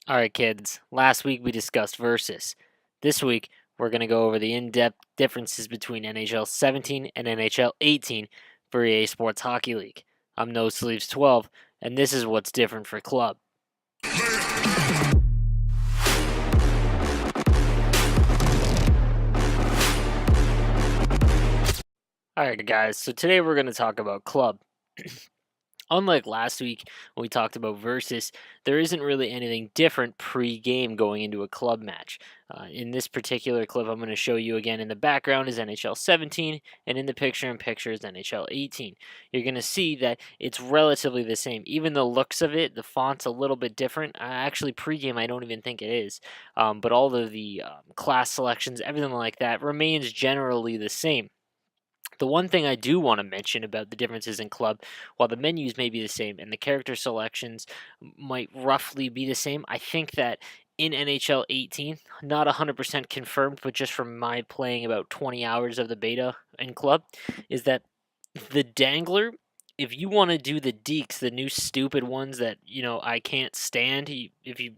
All right, kids. Last week we discussed versus. This week we're going to go over the in-depth differences between NHL 17 and NHL 18 for EA Sports Hockey League. I'm No Sleeves 12, and this is what's different for club. All right, guys. So today we're going to talk about club. Unlike last week when we talked about versus, there isn't really anything different pre-game going into a club match. In this particular clip, I'm going to show you again in the background is NHL 17, and in the picture-in-picture is NHL 18. You're going to see that it's relatively the same. Even the looks of it, the font's a little bit different. Actually, pre-game, I don't even think it is. But all of the class selections, everything like that, remains generally the same. The one thing I do want to mention about the differences in club, while the menus may be the same and the character selections might roughly be the same, I think that in NHL 18, not 100% confirmed, but just from my playing about 20 hours of the beta in club, is that the dangler, if you want to do the deeks, the new stupid ones that, I can't stand, if you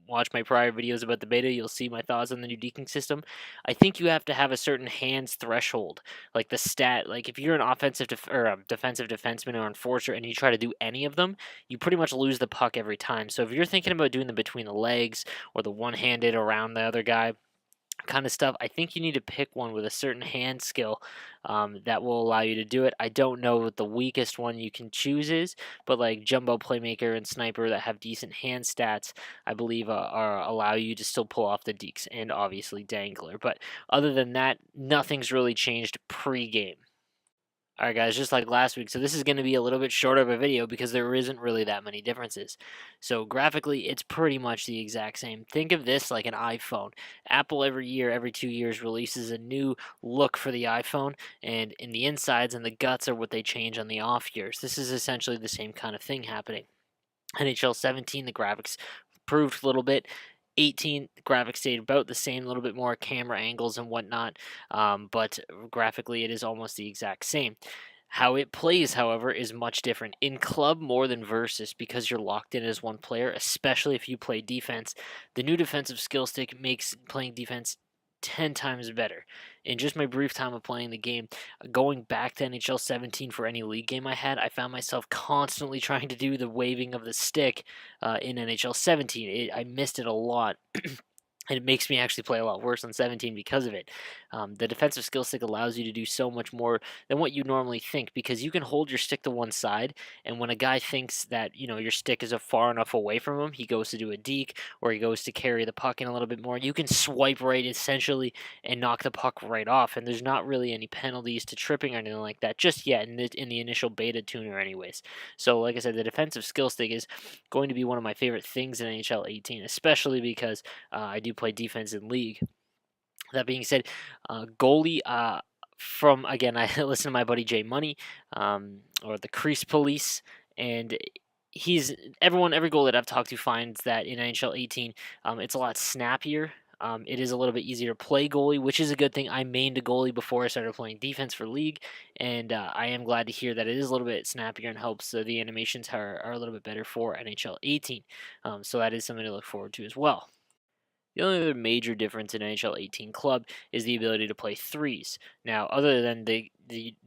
watch my prior videos about the beta, you'll see my thoughts on the new deking system. I think you have to have a certain hands threshold, like the stat. Like if you're an or a defensive defenseman or enforcer, and you try to do any of them, you pretty much lose the puck every time. So if you're thinking about doing them between the legs or the one-handed around the other guy, kind of stuff, I think you need to pick one with a certain hand skill that will allow you to do it. I don't know what the weakest one you can choose is, but like jumbo playmaker and sniper that have decent hand stats, I believe are allow you to still pull off the deeks, and obviously dangler. But other than that, nothing's really changed pre-game. All right, guys, just like last week. So this is going to be a little bit shorter of a video because there isn't really that many differences. So graphically, it's pretty much the exact same. Think of this like an iPhone. Apple every year, every 2 years, releases a new look for the iPhone, and in the insides and the guts are what they change on the off years. This is essentially the same kind of thing happening. NHL 17, the graphics improved a little bit. 18 graphics stayed about the same, a little bit more camera angles and whatnot, but graphically it is almost the exact same. How it plays, however, is much different. In club more than versus, because you're locked in as one player, especially if you play defense. The new defensive skill stick makes playing defense 10 times better. In just my brief time of playing the game, going back to NHL 17 for any league game I had, I found myself constantly trying to do the waving of the stick in NHL 17. I missed it a lot. And it makes me actually play a lot worse on 17 because of it. The defensive skill stick allows you to do so much more than what you normally think, because you can hold your stick to one side, and when a guy thinks that your stick is far enough away from him, he goes to do a deke or he goes to carry the puck in a little bit more. You can swipe right essentially and knock the puck right off, and there's not really any penalties to tripping or anything like that just yet in the initial beta tuner, anyways. So, like I said, the defensive skill stick is going to be one of my favorite things in NHL 18, especially because I do play defense in league. That being said, goalie. From again, I listen to my buddy Jay Money, or the Crease Police, and every goal that I've talked to finds that in NHL 18, it's a lot snappier. It is a little bit easier to play goalie, which is a good thing. I mained a goalie before I started playing defense for league, and I am glad to hear that it is a little bit snappier and helps the animations are a little bit better for NHL 18. So that is something to look forward to as well. The only other major difference in NHL 18 Club is the ability to play threes. Now, other than the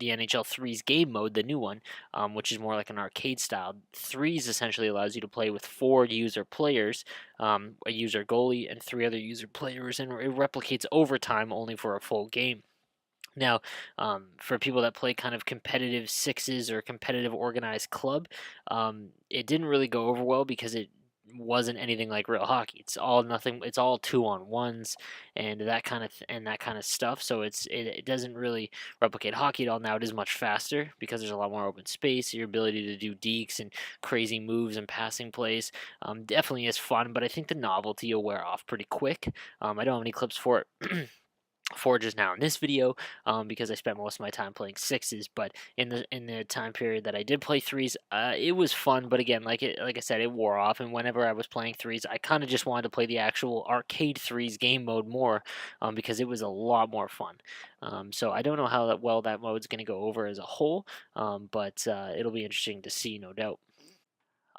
NHL threes game mode, the new one, which is more like an arcade style, threes essentially allows you to play with four user players, a user goalie, and three other user players, and it replicates overtime only for a full game. Now, for people that play kind of competitive sixes or competitive organized club, it didn't really go over well because it wasn't anything like real hockey. It's all nothing. It's all 2-on-1s and that kind of stuff. So it doesn't really replicate hockey at all. Now it is much faster because there's a lot more open space. Your ability to do dekes and crazy moves and passing plays definitely is fun. But I think the novelty will wear off pretty quick. I don't have any clips for it. Forges now in this video because I spent most of my time playing sixes, but in the time period that I did play threes, it was fun. But again, like I said, it wore off. And whenever I was playing threes, I kind of just wanted to play the actual arcade threes game mode more because it was a lot more fun. So I don't know how well that mode's going to go over as a whole, but it'll be interesting to see, no doubt.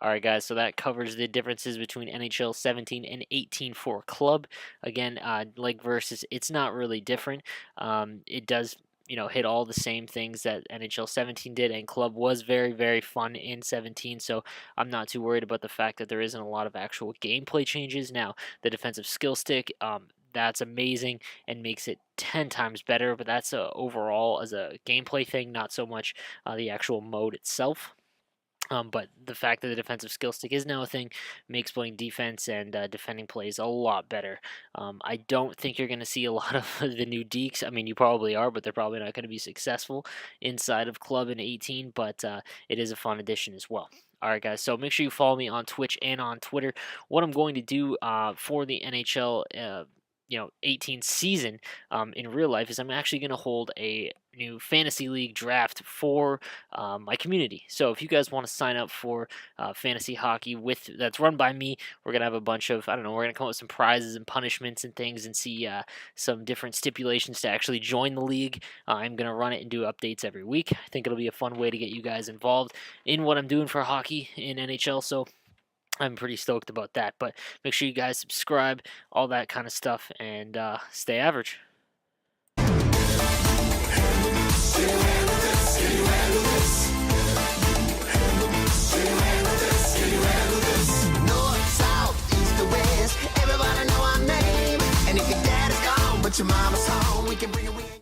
All right, guys, so that covers the differences between NHL 17 and 18 for club. Again, like versus, it's not really different. It does, hit all the same things that NHL 17 did, and club was very, very fun in 17. So I'm not too worried about the fact that there isn't a lot of actual gameplay changes. Now, the defensive skill stick, that's amazing and makes it 10 times better, but that's overall as a gameplay thing, not so much the actual mode itself. But the fact that the defensive skill stick is now a thing makes playing defense and defending plays a lot better. I don't think you're going to see a lot of the new deeks. I mean, you probably are, but they're probably not going to be successful inside of Club in 18, but it is a fun addition as well. All right, guys, so make sure you follow me on Twitch and on Twitter. What I'm going to do for the NHL 18 season in real life is I'm actually going to hold a new fantasy league draft for my community. So if you guys want to sign up for fantasy hockey that's run by me, we're going to have a bunch of, I don't know, we're going to come up with some prizes and punishments and things and see some different stipulations to actually join the league. I'm going to run it and do updates every week. I think it'll be a fun way to get you guys involved in what I'm doing for hockey in NHL. So I'm pretty stoked about that, but make sure you guys subscribe, all that kind of stuff, and stay average.